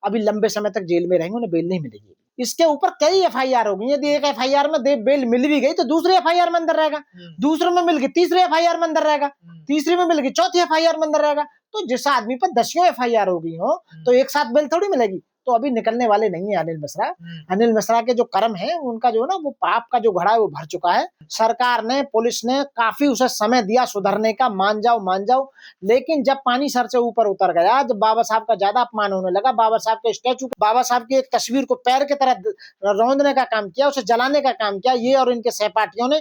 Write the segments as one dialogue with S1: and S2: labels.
S1: अभी लंबे समय तक जेल में रहेंगे, उन्हें बेल नहीं मिलेगी। इसके ऊपर कई एफआईआर हो गई। यदि एक एफआईआर में बेल मिल भी गई तो दूसरी एफआईआर में अंदर रहेगा, दूसरे में मिल गई तीसरी एफआईआर में अंदर रहेगा, तीसरी में मिल गई चौथी एफआईआर में अंदर रहेगा। तो जिस आदमी पर 10 एफआईआर हो गई हो तो एक साथ बेल थोड़ी मिलेगी। तो अभी निकलने वाले नहीं है अनिल मिश्रा। अनिल मिश्रा के जो कर्म है उनका जो है ना वो पाप का जो घड़ा है वो भर चुका है। सरकार ने, पुलिस ने काफी उसे समय दिया सुधरने का, मान जाओ, लेकिन जब पानी सर से ऊपर उतर गया, जब बाबा साहब का ज्यादा अपमान होने लगा, बाबा साहब के स्टैचू, बाबा साहब की एक तस्वीर को पैर की तरह रौंदने का काम किया, उसे जलाने का काम किया, ये और इनके सहपाठियों ने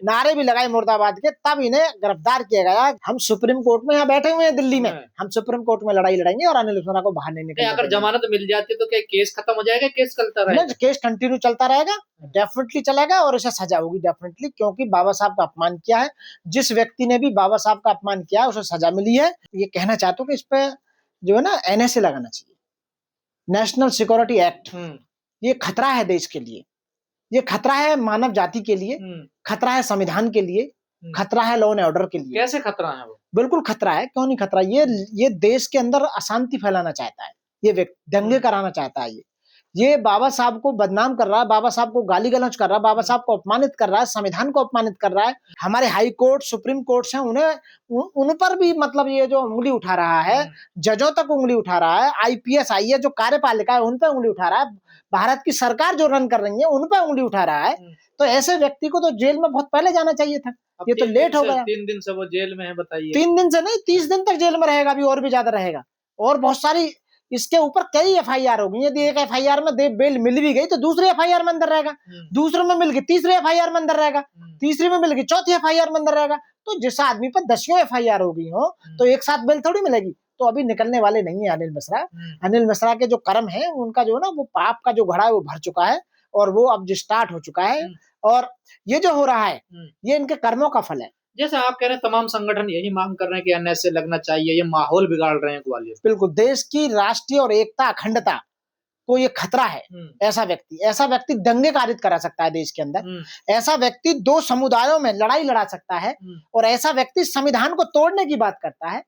S1: नारे भी लगाए मुर्दाबाद के, तब इन्हें गिरफ्तार किया गया। हम सुप्रीम कोर्ट में यहाँ बैठे हुए हैं दिल्ली में, हम सुप्रीम कोर्ट में लड़ाई लड़ेंगे और अनिल मिश्रा को बाहर नहीं निकलने
S2: अगर जमानत मिल जाती तो क्या केस खत्म हो जाएगा? केस चलता रहेगा?
S1: केस कंटिन्यू चलता रहेगा, डेफिनेटली चलेगा और इसे सजा होगी डेफिनेटली, क्योंकि बाबा साहब का अपमान किया है। जिस व्यक्ति ने भी बाबा साहब का अपमान किया है उसे सजा मिली है। ये कहना चाहता हूँ कि इस पे जो है ना एनएसए लगाना चाहिए, नेशनल सिक्योरिटी एक्ट। ये खतरा है देश के लिए, ये खतरा है मानव जाति के लिए, खतरा है संविधान के लिए, खतरा है लॉ एंड ऑर्डर के लिए।
S2: कैसे खतरा है वो?
S1: बिल्कुल खतरा है, क्यों नहीं खतरा। ये देश के अंदर अशांति फैलाना चाहता है, ये व्यक्ति दंगे कराना चाहता है, ये बाबा साहब को बदनाम कर रहा है, बाबा साहब को गाली गलौज कर रहा है, बाबा साहब को अपमानित कर रहा है, संविधान को अपमानित कर रहा है। हमारे हाई कोर्ट, सुप्रीम कोर्ट हैं, उन पर भी मतलब ये जो उंगली उठा रहा है, जजों तक उंगली उठा रहा है, आईपीएस आईएएस जो कार्यपालिका है उन पर उंगली उठा रहा है, भारत की सरकार जो रन कर रही है उन पर उंगली उठा रहा है। तो ऐसे व्यक्ति को तो जेल में बहुत पहले जाना चाहिए था, ये तो लेट हो गया।
S2: 3 दिन से वो जेल में है, बताइए।
S1: 3 दिन से नहीं, 30 दिन तक जेल में रहेगा, अभी और भी ज्यादा रहेगा। और बहुत सारी इसके ऊपर कई एफआईआर हो गई। यदि एक एफआईआर में बेल मिल भी गई तो दूसरी एफआईआर में अंदर रहेगा, दूसरे में मिल गई तीसरी एफआईआर में अंदर रहेगा, तीसरी में मिल गई चौथी एफआईआर में अंदर रहेगा। तो जिस आदमी पर 10 एफआईआर हो गई हो तो एक साथ बेल थोड़ी मिलेगी। तो अभी निकलने वाले नहीं है अनिल मिश्रा। अनिल मिश्रा के जो कर्म है उनका जो है ना वो पाप का जो घड़ा है वो भर चुका है और वो अब जो स्टार्ट हो चुका है। और ये जो हो रहा है ये इनके कर्मों का फल है।
S2: जैसे आप कह रहे हैं तमाम संगठन यही मांग कर रहे हैं कि एनएसए लगना चाहिए, ये माहौल बिगाड़ रहे हैं ग्वालियर।
S1: बिल्कुल, देश की राष्ट्रीय और एकता अखंडता को ये खतरा है। ऐसा व्यक्ति दंगे कारित करा सकता है देश के अंदर, ऐसा व्यक्ति 2 समुदायों में लड़ाई लड़ा सकता है और ऐसा व्यक्ति संविधान को तोड़ने की बात करता है।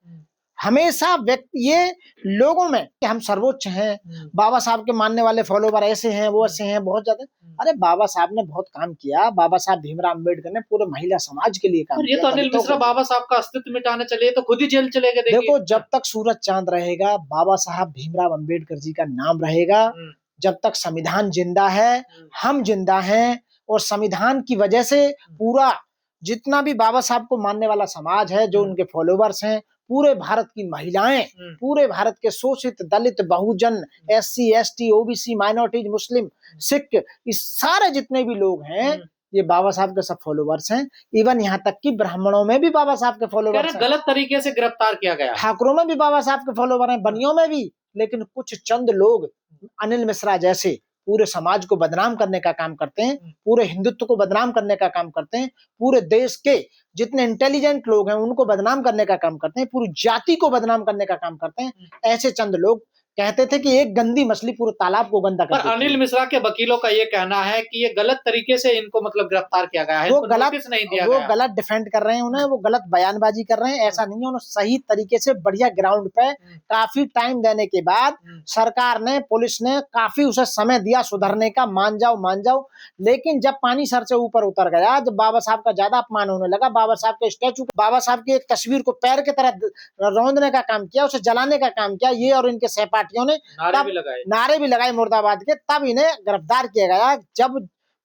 S1: हमेशा व्यक्ति ये लोगों में कि हम सर्वोच्च हैं, बाबा साहब के मानने वाले फॉलोवर ऐसे हैं, वो ऐसे हैं, बहुत ज्यादा। अरे बाबा साहब ने बहुत काम किया, बाबा साहब भीमराव अम्बेडकर ने पूरे महिला समाज के लिए काम किया।
S2: ये तो अनिल मिश्रा बाबा साहब का अस्तित्व मिटाने चले तो खुद ही जेल चले गए।
S1: देखो, जब तक सूरज चांद रहेगा बाबा साहब भीमराव अम्बेडकर जी का नाम रहेगा, जब तक संविधान जिंदा है, हम जिंदा हैं। और संविधान की वजह से पूरा जितना भी बाबा साहब को मानने वाला समाज है, जो उनके फॉलोवर्स हैं, पूरे भारत की महिलाएं, पूरे भारत के शोषित दलित बहुजन, एससी एसटी ओबीसी माइनॉरिटीज, मुस्लिम, सिख, इस सारे जितने भी लोग हैं ये बाबा साहब के सब फॉलोवर्स हैं। इवन यहाँ तक कि ब्राह्मणों में भी बाबा साहब के फॉलोवर्स हैं।
S2: गलत तरीके से गिरफ्तार किया गया।
S1: ठाकुरों में भी बाबा साहब के फॉलोवर हैं, बनियों में भी। लेकिन कुछ चंद लोग अनिल मिश्रा जैसे पूरे समाज को बदनाम करने का काम करते हैं, पूरे हिंदुत्व को बदनाम करने का काम करते हैं, पूरे देश के जितने इंटेलिजेंट लोग हैं उनको बदनाम करने का काम करते हैं, पूरी जाति को बदनाम करने का काम करते हैं। ऐसे चंद लोग कहते थे कि एक गंदी मछली पूरे तालाब को गंदा कर देती है।
S2: अनिल मिश्रा के वकीलों का ये कहना है कि ये गलत तरीके से इनको मतलब गिरफ्तार किया गया है,
S1: वो गलत डिफेंड कर रहे हैं उन्हें, वो गलत बयानबाजी कर रहे हैं। ऐसा नहीं है, उन्होंने सही तरीके से बढ़िया ग्राउंड पे काफी टाइम देने के बाद सरकार ने, पुलिस ने काफी उसे समय दिया सुधरने का, मान जाओ। लेकिन जब पानी सर से ऊपर उतर गया, जब बाबा साहब का ज्यादा अपमान होने लगा, बाबा साहब के स्टैचू, बाबा साहब की एक तस्वीर को पैर की तरह रौंदने का काम किया, उसे जलाने का काम किया, ये और इनके सहपाठियों ने नारे भी लगाए मुर्दाबाद के, तब इन्हें गिरफ्तार किया गया। जब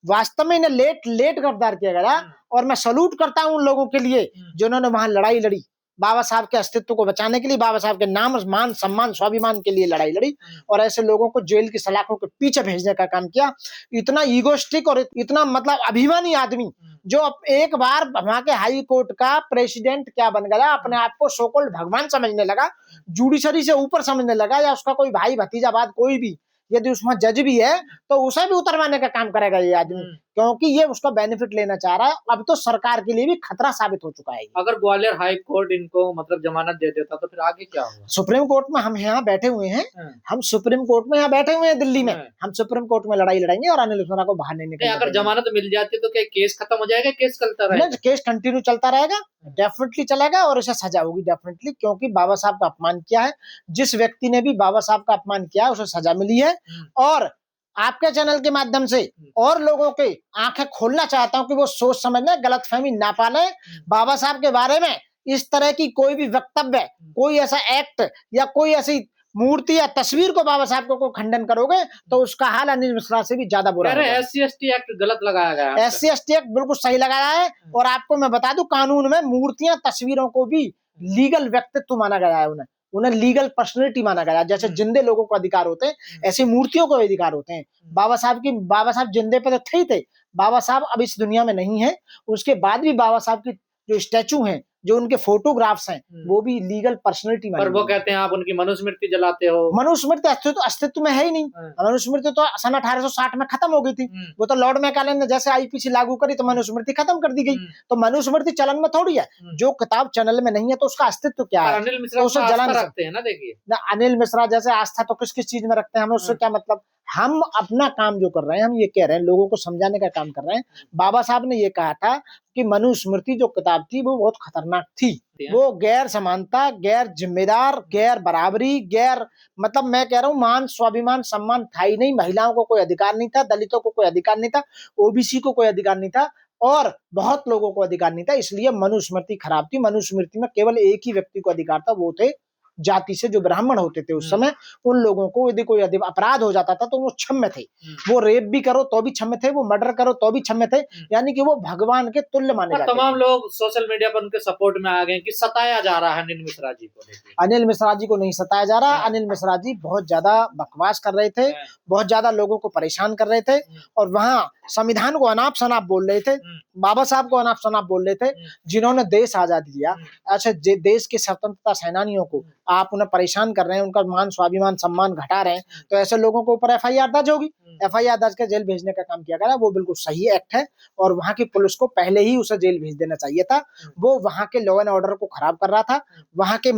S1: वास्तव में इन्हें लेट गिरफ्तार किया गया। और मैं सलूट करता हूं उन लोगों के लिए जिन्होंने वहां लड़ाई लड़ी, बाबा साहब के अस्तित्व को बचाने के लिए, बाबा साहब के नाम, मान, सम्मान, स्वाभिमान के लिए लड़ाई लड़ी और ऐसे लोगों को जेल की सलाखों के पीछे भेजने का काम किया। इतना ईगोस्टिक और इतना मतलब अभिमानी आदमी जो एक बार वहां के हाई कोर्ट का प्रेसिडेंट क्या बन गया, अपने आप को सोकॉल्ड भगवान समझने लगा, जुडिशरी से ऊपर समझने लगा, या उसका कोई भाई भतीजाबाद कोई भी यदि उसमें जज भी है तो उसे भी उतरवाने का काम करेगा ये आदमी। क्योंकि ये उसका बेनिफिट लेना चाह रहा है। अब तो सरकार के लिए भी खतरा साबित हो चुका है।
S2: अगर ग्वालियर हाई कोर्ट इनको मतलब जमानत दे देता तो फिर आगे क्या होगा?
S1: सुप्रीम कोर्ट में हम यहाँ बैठे हुए हैं, हम सुप्रीम कोर्ट में यहाँ बैठे हुए हैं दिल्ली में, हम सुप्रीम कोर्ट में लड़ाई लड़ेंगे और अनिल मिश्रा को बाहर नहीं निकलने
S2: अगर
S1: देंगे।
S2: जमानत मिल जाती तो क्या केस खत्म हो जाएगा? केस चलता रहेगा?
S1: केस कंटिन्यू चलता रहेगा, डेफिनेटली चलेगा और इसे सजा होगी डेफिनेटली, क्योंकि बाबा साहब का अपमान किया है। जिस व्यक्ति ने भी बाबा साहब का अपमान किया उसे सजा मिली है। और आपके चैनल के माध्यम से और लोगों के आंखें खोलना चाहता हूं कि वो सोच समझ लें, गलतफहमी ना पाले। बाबा साहब के बारे में इस तरह की कोई भी वक्तव्य, कोई ऐसा एक्ट या कोई ऐसी मूर्ति या तस्वीर को बाबा साहब को खंडन करोगे तो उसका हाल अनिल मिश्रा से भी ज्यादा बुरा है।
S2: SC/ST एक्ट गलत लगाया गया है।
S1: SC/ST एक्ट बिल्कुल सही लगाया है। और आपको मैं बता दूं, कानून में मूर्तियां तस्वीरों को भी लीगल व्यक्तित्व माना गया है, उन्हें लीगल पर्सनैलिटी माना गया। जैसे जिंदे लोगों को अधिकार होते हैं, ऐसी मूर्तियों को अधिकार होते हैं। बाबा साहब जिंदे पे तो थे ही, बाबा साहब अब इस दुनिया में नहीं है। उसके बाद भी बाबा साहब की जो स्टैचू हैं, जो उनके फोटोग्राफ्स हैं, वो भी लीगल पर्सनैलिटी
S2: पर वो कहते हैं आप उनकी मनुस्मृति जलाते हो।
S1: मनुस्मृति अस्तित्व में है ही नहीं। मनुस्मृति तो सन 1860 में खत्म हो गई थी। वो तो लॉर्ड मैकाले ने जैसे IPC लागू करी तो मनुस्मृति खत्म कर दी गई। तो मनुस्मृति चलन में थोड़ी है। जो किताब चैनल में नहीं है तो उसका अस्तित्व क्या है?
S2: अनिल मिश्रा
S1: उसे जला
S2: सकते हैं ना। देखिए
S1: अनिल मिश्रा जैसे आस्था तो किस किस चीज में रखते हैं, हमें उससे क्या मतलब। हम अपना काम जो कर रहे हैं, हम ये कह रहे हैं, लोगों को समझाने का काम कर रहे हैं। बाबा साहब ने ये कहा था कि मनुस्मृति जो किताब थी वो बहुत खतरनाक थी। वो गैर समानता, गैर जिम्मेदार, गैर बराबरी, गैर मतलब मैं कह रहा हूँ मान, स्वाभिमान, सम्मान था ही नहीं। महिलाओं को कोई अधिकार नहीं था, दलितों को कोई अधिकार नहीं था, OBC को कोई अधिकार नहीं था और बहुत लोगों को अधिकार नहीं था। इसलिए मनुस्मृति खराब थी। मनुस्मृति में केवल एक ही व्यक्ति को अधिकार था, वो थे जाति से जो ब्राह्मण होते थे उस समय। उन लोगों को यदि कोई अपराध हो जाता था तो वो क्षम्य थे। वो रेप भी करो तो भी क्षम्य थे, वो मर्डर करो तो भी क्षम्य थे, यानी कि वो भगवान के तुल्य माने जाते थे।
S2: तमाम लोग सोशल मीडिया पर उनके सपोर्ट में आ गए कि सताया जा रहा है अनिल मिश्रा जी को।
S1: अनिल मिश्रा जी को नहीं सताया जा रहा। अनिल मिश्रा जी बहुत ज्यादा बकवास कर रहे थे, बहुत ज्यादा लोगों को परेशान कर रहे थे और वहां संविधान को अनाप शनाप बोल रहे थे, बाबा साहब को अनाप शनाप बोल रहे थे, जिन्होंने देश आजाद किया। अच्छा, देश के स्वतंत्रता सेनानियों को आप उन्हें परेशान कर रहे हैं, उनका मान, स्वाभिमान, सम्मान घटा रहे हैं, तो ऐसे लोगों के ऊपर FIR दर्ज होगी। FIR दर्ज कर जेल भेजने का काम किया गया। वो बिल्कुल सही एक्ट है और वहां की पुलिस को पहले ही उसे जेल भेज देना चाहिए था। वो वहां के लॉ एंड ऑर्डर को खराब कर रहा था, वहां के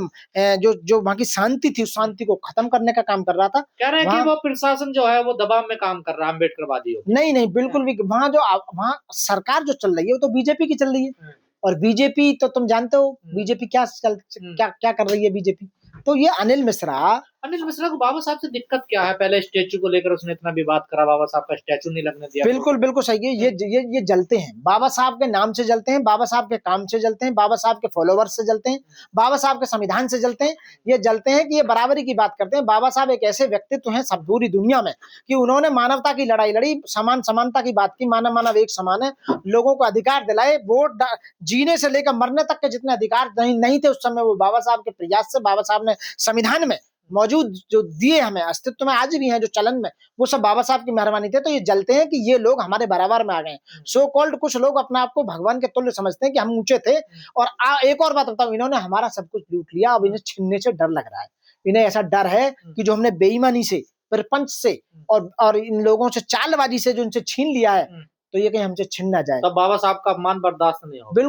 S1: जो वहां की शांति थी उस शांति को खत्म करने का काम कर रहा था।
S2: कह रहे हैं कि वो प्रशासन जो है वो दबाव में काम कर रहा है अम्बेडकरवादियों।
S1: नहीं, बिल्कुल भी। वहां सरकार जो चल रही है वो तो BJP की चल रही है और BJP तो तुम जानते हो BJP क्या कर रही है BJP। तो ये अनिल मिश्रा
S2: को बाबा साहब से दिक्कत क्या है? पहले स्टैचू को लेकर उसने इतना विवाद करा, बाबा साहब का स्टैचू नहीं लगने दिया।
S1: बिल्कुल सही है। ये जलते हैं, बाबा साहब के नाम से जलते हैं, बाबा साहब के काम से जलते हैं, बाबा साहब के फॉलोवर्स से जलते हैं, बाबा साहब के संविधान से जलते हैं। ये जलते हैं कि ये बराबरी की बात करते हैं। बाबा साहब एक ऐसे व्यक्तित्व हैं सब पूरी दुनिया में कि उन्होंने मानवता की लड़ाई लड़ी, समानता की बात की, मानव एक समान है, लोगों को अधिकार दिलाए, वोट जीने से लेकर मरने तक के जितने अधिकार नहीं थे उस समय, वो बाबा साहब के प्रयास से बाबा साहब ने संविधान में मौजूद जो दिए, हमें अस्तित्व में आज भी हैं, जो चलन में, वो सब बाबा साहब की मेहरबानी थे। तो ये जलते हैं कि ये लोग हमारे बराबर में आ गए। सो कॉल्ड कुछ लोग अपने आप को भगवान के तुल्य समझते हैं कि हम ऊंचे थे। और एक और बात बताऊं, इन्होंने हमारा सब कुछ लूट लिया, अब इन्हें छीनने से डर लग रहा है। इन्हें ऐसा डर है कि जो हमने बेईमानी से, प्रपंच से और इन लोगों से चालबाजी से जो इनसे छीन लिया है, तो ये कहीं हमसे छिन ना जाए।
S2: तो बाबा साहब का अपमान बर्दाश्त नहीं होगा।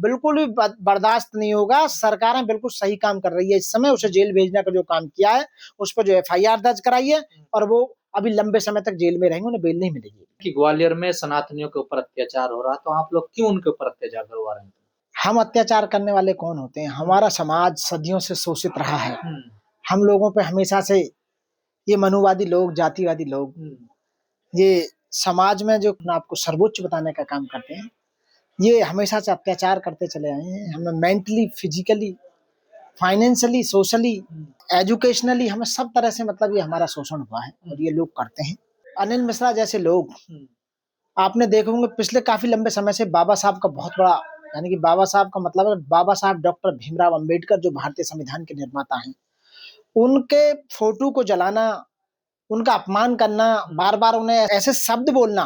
S1: बिल्कुल भी बर्दाश्त नहीं होगा। सरकारें बिल्कुल सही काम कर रही है इस समय। उसे जेल भेजने का जो काम किया है, उस पर जो FIR दर्ज कराई है और वो अभी लंबे समय तक जेल में रहेंगे, उन्हें बेल नहीं मिलेगी।
S2: कि ग्वालियर में सनातनियों के ऊपर अत्याचार हो रहा है, तो आप लोग क्यों उनके ऊपर अत्याचार करवा रहे हैं?
S1: हम अत्याचार करने वाले कौन होते हैं? हमारा समाज सदियों से शोषित रहा है। हम लोगों पे हमेशा से ये मनुवादी लोग, जातिवादी लोग, ये समाज में जो आपको सर्वोच्च बताने का काम करते हैं, ये हमेशा से अत्याचार करते चले आए हैं। हमें mentally, physically, financially, socially, educationally, हमें सब तरह से मतलब ये हमारा शोषण हुआ है और ये लोग करते हैं। अनिल मिश्रा जैसे लोग आपने देखे होंगे पिछले काफी लंबे समय से बाबा साहब का बहुत बड़ा, यानी कि बाबा साहब का मतलब है बाबा साहब डॉक्टर भीमराव अंबेडकर, जो भारतीय संविधान के निर्माता हैं, उनके फोटो को जलाना, उनका अपमान करना, बार बार उन्हें ऐसे शब्द बोलना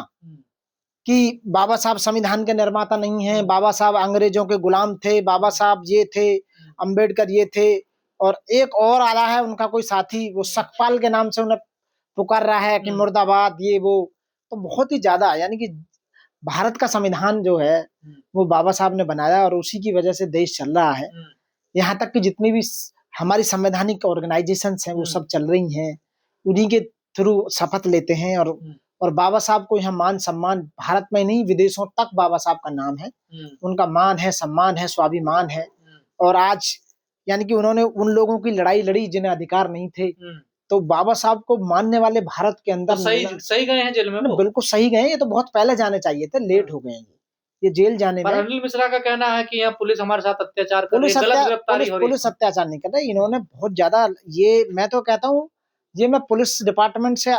S1: कि बाबा साहब संविधान के निर्माता नहीं हैं, बाबा साहब अंग्रेजों के गुलाम थे, बाबा साहब ये थे, अंबेडकर ये थे। और एक और आ रहा है उनका कोई साथी, वो सकपाल के नाम से उन्हें पुकार रहा है कि मुर्दाबाद, ये वो। तो बहुत ही ज्यादा, यानी कि भारत का संविधान जो है वो बाबा साहब ने बनाया और उसी की वजह से देश चल रहा है। यहाँ तक कि जितनी भी हमारी संवैधानिक ऑर्गेनाइजेशंस हैं वो सब चल रही हैं, उन्हीं के थ्रू शपथ लेते हैं और बाबा साहब को यहाँ मान सम्मान भारत में नहीं विदेशों तक बाबा साहब का नाम है, उनका मान है, सम्मान है, स्वाभिमान है। और आज यानी कि उन्होंने उन लोगों की लड़ाई लड़ी जिन्हें अधिकार नहीं थे, तो बाबा साहब को मानने वाले भारत के अंदर
S2: तो सही गए हैं जेल में वो?
S1: बिल्कुल सही गए। ये तो बहुत पहले जाने चाहिए थे, लेट हो गए ये जेल जाने में।
S2: पर अनिल मिश्रा का कहना है कि यहाँ पुलिस हमारे साथ अत्याचार कर रही है, गलत गिरफ्तारी हो रही है।
S1: पुलिस अत्याचार नहीं कर रही, इन्होंने बहुत ज्यादा, ये मैं तो कहता हूँ ये मैं पुलिस डिपार्टमेंट से